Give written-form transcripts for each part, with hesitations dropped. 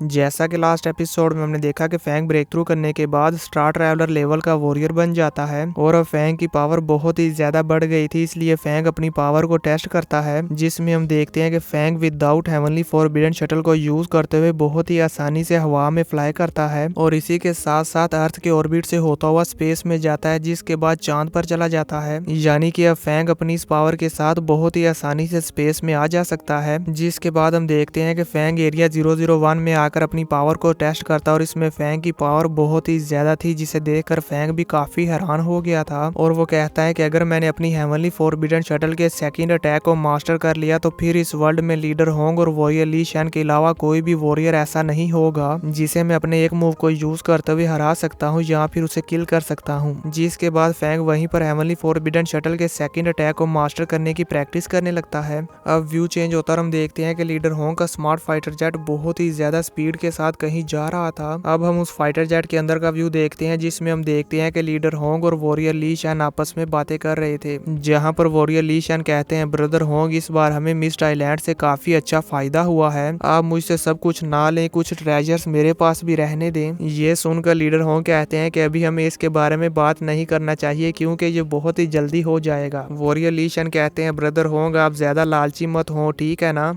जैसा कि last episode में हमने देखा कि फैंग ब्रेक थ्रू करने के बाद स्टार ट्रैवलर लेवल का वॉरियर बन जाता है और अब फैंग की पावर बहुत ही ज्यादा बढ़ गई थी, इसलिए फैंग अपनी पावर को टेस्ट करता है, जिसमें हम देखते हैं कि Fang without heavenly forbidden shuttle को यूज करते हुए बहुत ही आसानी से हवा में फ्लाई करता है और इसी के साथ साथ अर्थ के ऑर्बिट से होता हुआ स्पेस में जाता है, जिसके बाद चांद पर चला जाता है। यानी कि अब फैंग अपनी इस पावर के साथ बहुत ही आसानी से स्पेस में आ जा सकता है। जिसके बाद हम देखते हैं कि फैंग एरिया 001 में आकर अपनी पावर को टेस्ट करता है और इसमें फैंग की पावर बहुत ही ज्यादा थी, जिसे देखकर फैंग भी काफी हैरान हो गया था और वो कहता है कि अगर मैंने अपनी हेवनली फॉरबिडन शटल के सेकंड अटैक को मास्टर कर लिया तो फिर इस वर्ल्ड में लीडर होंग और वॉरियर ली शैन के अलावा कोई भी वॉरियर ऐसा नहीं होगा जिसे मैं अपने एक मूव को यूज करते हुए हरा सकता हूँ या फिर उसे किल कर सकता हूँ। जिसके बाद फैंग वहीं पर हेवनली फॉरबिडन शटल के सेकंड अटैक को मास्टर करने की प्रैक्टिस करने लगता है। अब व्यू चेंज होता और हम देखते हैं कि लीडर होंग का स्मार्ट फाइटर जेट बहुत ही ज्यादा स्पीड के साथ कहीं जा रहा था। अब हम उस फाइटर जेट के अंदर का व्यू देखते हैं, जिसमें हम देखते हैं कि लीडर होंग और वॉरियर ली शैन आपस में बातें कर रहे थे, जहां पर वॉरियर ली शैन कहते हैं ब्रदर होंग, इस बार हमें मिस्ट आइलैंड से काफी अच्छा फायदा हुआ है, आप मुझसे सब कुछ ना लें, कुछ ट्रेजर्स मेरे पास भी रहने दें। ये सुनकर लीडर होंग कहते हैं कि अभी हमें इसके बारे में बात नहीं करना चाहिए क्योंकि ये बहुत ही जल्दी हो जाएगा। वॉरियर ली शैन कहते हैं ब्रदर होंग, आप ज्यादा लालची मत हो, ठीक है ना।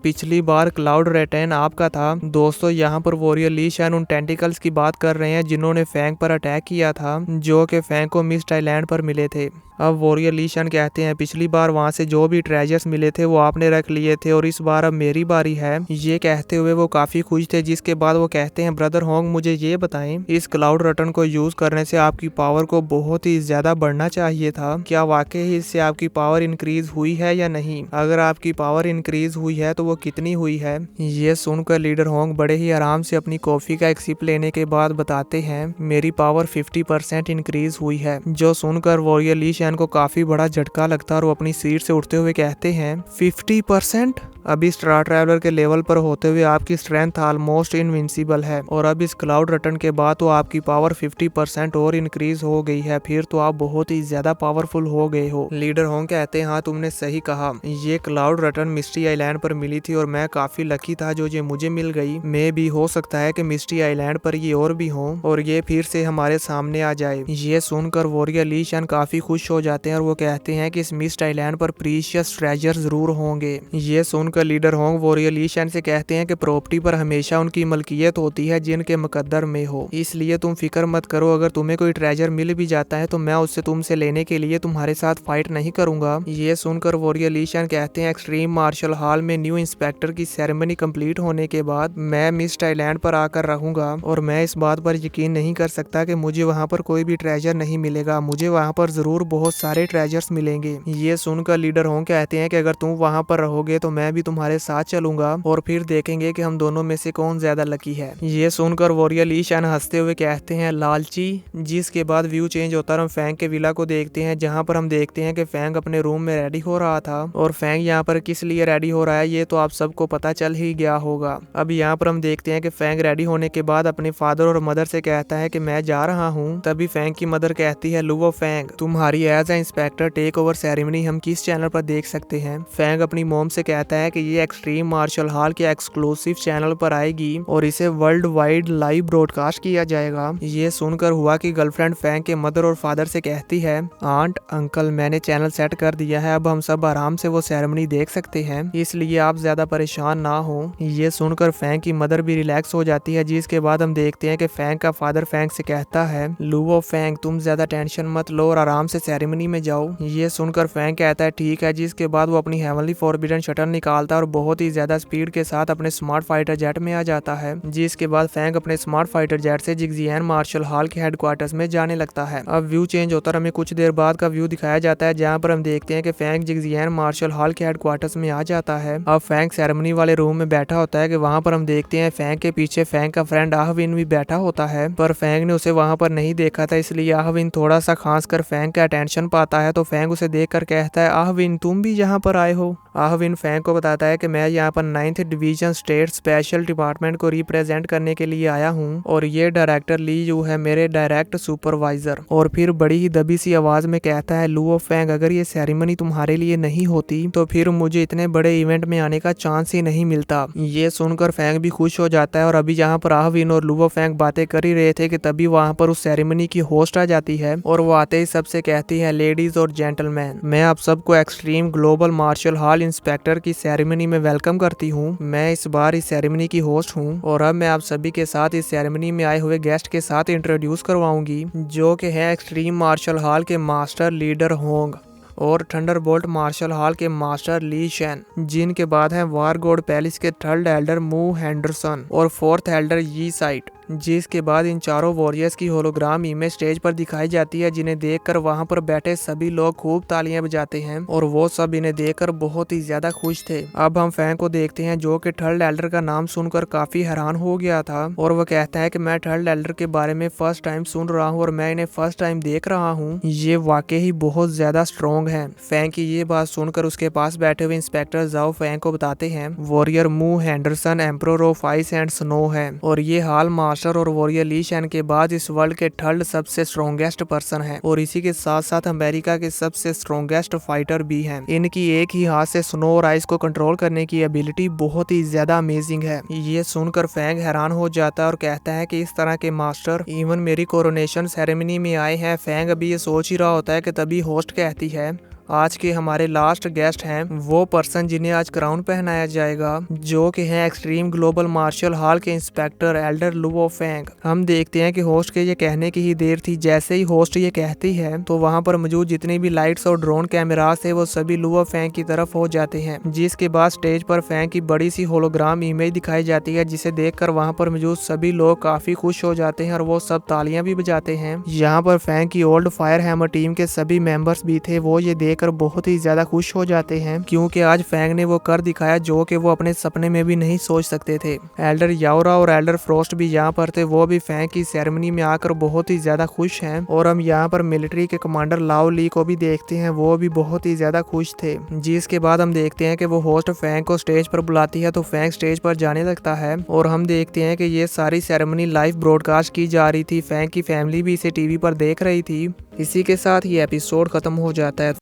पिछली बार क्लाउड रेटेन आपका था। दोस्तों यहाँ पर वॉरियर ली शैन उन टेंटिकल्स की बात कर रहे हैं जिन्होंने फैंग पर अटैक किया था, जो कि फैंग को मिस्ट आइलैंड पर मिले थे। अब वॉरियर ली शैन कहते हैं पिछली बार वहां से जो भी ट्रेजर्स मिले थे वो आपने रख लिए थे और इस बार अब मेरी बारी है। ये कहते हुए वो काफी खुश थे। जिसके बाद वो कहते हैं ब्रदर होंग, मुझे ये बताएं, इस क्लाउड रटन को यूज करने से आपकी पावर को बहुत ही ज्यादा बढ़ना चाहिए था, क्या वाकई ही इससे आपकी पावर इंक्रीज हुई है या नहीं? अगर आपकी पावर इंक्रीज हुई है तो वो कितनी हुई है? ये सुनकर लीडर होंग बड़े ही आराम से अपनी कॉफी का एक सिप लेने के बाद बताते हैं मेरी पावर 50% इंक्रीज हुई है। जो सुनकर वॉरियर ली शैन को काफी बड़ा झटका लगता है और वो अपनी सीट से उठते हुए कहते हैं 50%? अभी स्टार ट्रैवलर के लेवल पर होते हुए आपकी स्ट्रेंथ ऑलमोस्ट इनविंसिबल है और अब इस क्लाउड रटन के बाद तो आपकी पावर 50% और इंक्रीज हो गई है, फिर तो आप बहुत ही ज्यादा पावरफुल हो गए हो। लीडर होंग कहते हैं हाँ तुमने सही कहा, ये क्लाउड रटन मिस्ट्री आइलैंड पर मिली थी और मैं काफी लकी था जो ये मुझे मिल गई। मे भी हो सकता है कि मिस्ट्री आइलैंड पर ये और भी हो और ये फिर से हमारे सामने आ जाए। ये सुनकर वॉरियर ली शैन काफी खुश हो जाते हैं और वो कहते हैं कि इस मिस्ट आइलैंड पर प्रीशियस ट्रेजर जरूर होंगे। ये सुनकर लीडर होंग वॉरियर ली शैन से कहते हैं कि प्रॉपर्टी पर हमेशा उनकी मलकियत होती है जिनके मुकद्दर में हो, इसलिए तुम फिक्र मत करो, अगर तुम्हें कोई ट्रेजर मिल भी जाता है तो मैं उससे तुमसे लेने के लिए तुम्हारे साथ फाइट नहीं करूंगा। ये सुनकर वॉरियर ली शैन कहते हैं एक्सट्रीम मार्शल हॉल में न्यू इंस्पेक्टर की सेरेमनी कंप्लीट होने के बाद मैं मिस्ट आइलैंड पर आकर रहूंगा और मैं इस बात पर यकीन नहीं कर सकता कि मुझे वहां पर कोई भी ट्रेजर नहीं मिलेगा, मुझे वहां पर जरूर बहुत सारे ट्रेजर्स मिलेंगे। ये सुनकर लीडर होंग कहते हैं कि अगर तुम वहां पर रहोगे तो मैं भी तुम्हारे साथ चलूंगा और फिर देखेंगे कि हम दोनों में से कौन ज्यादा लकी है। ये सुनकर वॉरियर ली शैन हंसते हुए कहते हैं लालची। जिसके बाद व्यू चेंज होता है, हम फैंग के विला को देखते हैं जहां पर हम देखते हैं कि फैंग अपने रूम में रेडी हो रहा था और फैंग यहाँ पर किस लिए रेडी हो रहा है ये तो आप सबको पता चल ही गया होगा। अब यहाँ पर हम देखते हैं कि फैंग रेडी होने के बाद अपने फादर और मदर से कहता है कि मैं जा रहा हूँ। तभी फैंग की मदर कहती है लुवो फैंग, तुम्हारी as a inspector take over ceremony हम किस चैनल पर देख सकते हैं? फैंग अपनी मॉम से कहता है कि ये एक्सट्रीम मार्शल हॉल के एक्सक्लूसिव चैनल पर आएगी और इसे वर्ल्ड वाइड लाइव ब्रॉडकास्ट किया जाएगा। ये सुनकर हुआ कि गर्लफ्रेंड फैंग के मदर और फादर से कहती है आंट अंकल मैंने चैनल सेट कर दिया है, अब हम सब आराम से वो सेरेमनी देख सकते हैं, इसलिए आप ज्यादा परेशान ना हो। ये सुनकर फैंग की मदर भी रिलैक्स हो जाती है। जिसके बाद हम देखते हैं कि फैंग का फादर फैंग से कहता है लुवो फैंग तुम ज्यादा टेंशन मत लो और आराम से सेरेमनी में जाओ। ये सुनकर फैंग कहता है ठीक है। जिसके बाद वो अपनी हेवनली फॉरबिडन शटल निकालता है और बहुत ही ज्यादा स्पीड के साथ अपने स्मार्ट फाइटर जेट में आ जाता है। जिसके बाद फैंग अपने स्मार्ट फाइटर जेट से जिगजियान मार्शल हॉल के हेडक्वार्टर्स में जाने लगता है। अब व्यू चेंज होता है, हमें कुछ देर बाद का व्यू दिखाया जाता है जहां पर हम देखते हैं कि फैंग जिगजियान मार्शल हॉल के हेडक्वार्टर्स में आ जाता है। अब फैंग सेरेमनी वाले रूम में बैठा होता है कि वहां पर हम देखते हैं फैंग के पीछे फैंग का फ्रेंड आहविन भी बैठा होता है, पर फैंग ने उसे वहां पर नहीं देखा था, इसलिए आहविन थोड़ा सा खांस कर फैंग का अटेंशन दर्शन पाता है तो फैंग उसे देखकर कहता है, आहविन तुम भी यहाँ पर आए हो। आहविन फैंग को बताता है कि मैं यहाँ पर 9th division state special department को रिप्रेजेंट करने के लिए आया हूँ और ये डायरेक्टर ली यू है मेरे डायरेक्ट सुपरवाइजर। और फिर बड़ी ही दबी सी आवाज में कहता है, लुओ फैंग अगर ये सेरेमनी तुम्हारे लिए नहीं होती तो फिर मुझे इतने बड़े इवेंट में आने का चांस ही नहीं मिलता। ये सुनकर फैंग भी खुश हो जाता है और अभी जहाँ पर आहविन और लुओ फैंग बातें कर ही रहे थे कि तभी वहाँ पर उस सेरेमनी की होस्ट आ जाती है और वो आते ही सबसे कहती है, लेडीज और जेंटलमैन मैं आप सबको extreme global martial hall inspector की सेरेमनी में वेलकम करती हूँ। मैं इस बार इस सेरेमनी की होस्ट हूँ और अब मैं आप सभी के साथ इस सेरेमनी में आए हुए गेस्ट के साथ इंट्रोड्यूस करवाऊंगी जो कि है एक्सट्रीम मार्शल हॉल के मास्टर लीडर होंग और थंडरबोल्ट मार्शल हॉल के मास्टर ली शैन, जिनके बाद है वार गॉड पैलेस के थर्ड एल्डर मू हैंडरसन और फोर्थ एल्डर यी साइट। जिसके बाद इन चारों वॉरियर्स की होलोग्राम इमेज स्टेज पर दिखाई जाती है जिन्हें देखकर वहां पर बैठे सभी लोग खूब तालियां बजाते हैं और वो सब इन्हें देखकर बहुत ही ज्यादा खुश थे। अब हम फैंग को देखते हैं जो कि थर्ड एल्डर का नाम सुनकर काफी हैरान हो गया था और वह कहता है कि मैं थर्ड एल्डर के बारे में फर्स्ट टाइम सुन रहा हूँ और मैं इन्हें फर्स्ट टाइम देख रहा हूँ। ये वाकई ही बहुत ज्यादा स्ट्रॉन्ग है। फैंग की ये बात सुनकर उसके पास बैठे हुए इंस्पेक्टर जाओ फैंग को बताते हैं, वॉरियर मू Henderson emperor of ice and snow है और ये हाल मास्टर और वॉरियर ली शैन के बाद इस वर्ल्ड के थर्ड सबसे स्ट्रॉन्गेस्ट पर्सन है और इसी के साथ साथ अमेरिका के सबसे स्ट्रॉन्गेस्ट फाइटर भी हैं। इनकी एक ही हाथ से स्नो और आइस को कंट्रोल करने की एबिलिटी बहुत ही ज्यादा अमेजिंग है। ये सुनकर फैंग हैरान हो जाता है और कहता है कि इस तरह के मास्टर इवन मेरी कोरोनेशन सेरेमनी में आए हैं। फैंग अभी ये सोच ही रहा होता है कि तभी होस्ट कहती है, आज के हमारे लास्ट गेस्ट हैं वो पर्सन जिन्हें आज क्राउन पहनाया जाएगा जो कि हैं एक्सट्रीम ग्लोबल मार्शल हॉल के इंस्पेक्टर एल्डर लुओ फैंग। हम देखते हैं कि होस्ट के ये कहने की ही देर थी, जैसे ही होस्ट ये कहती है तो वहां पर मौजूद जितनी भी लाइट्स और ड्रोन कैमरास थे वो सभी लुओ फैंग की तरफ हो जाते हैं। जिसके बाद स्टेज पर फैंग की बड़ी सी होलोग्राम इमेज दिखाई जाती है जिसे देखकर वहां पर मौजूद सभी लोग काफी खुश हो जाते हैं और वो सब तालियां भी बजाते हैं। यहाँ पर फैंग की ओल्ड फायर हैमर टीम के सभी मेंबर्स भी थे, वो ये कर बहुत ही ज्यादा खुश हो जाते हैं क्योंकि आज फैंग ने वो कर दिखाया जो कि वो अपने सपने में भी नहीं सोच सकते थे। एल्डर याओरा और एल्डर फ्रोस्ट भी यहाँ पर थे, वो भी फैंग की सेरेमनी में आकर बहुत ही ज्यादा खुश हैं और हम यहाँ पर मिलिट्री के कमांडर लाओ ली को भी देखते हैं, वो भी बहुत ही ज्यादा खुश थे। जिसके बाद हम देखते हैं कि वो होस्ट फैंग को स्टेज पर बुलाती है तो फैंग स्टेज पर जाने लगता है और हम देखते हैं कि ये सारी सेरेमनी लाइव ब्रॉडकास्ट की जा रही थी। फैंग की फैमिली भी इसे टीवी पर देख रही थी। इसी के साथ ये एपिसोड खत्म हो जाता है।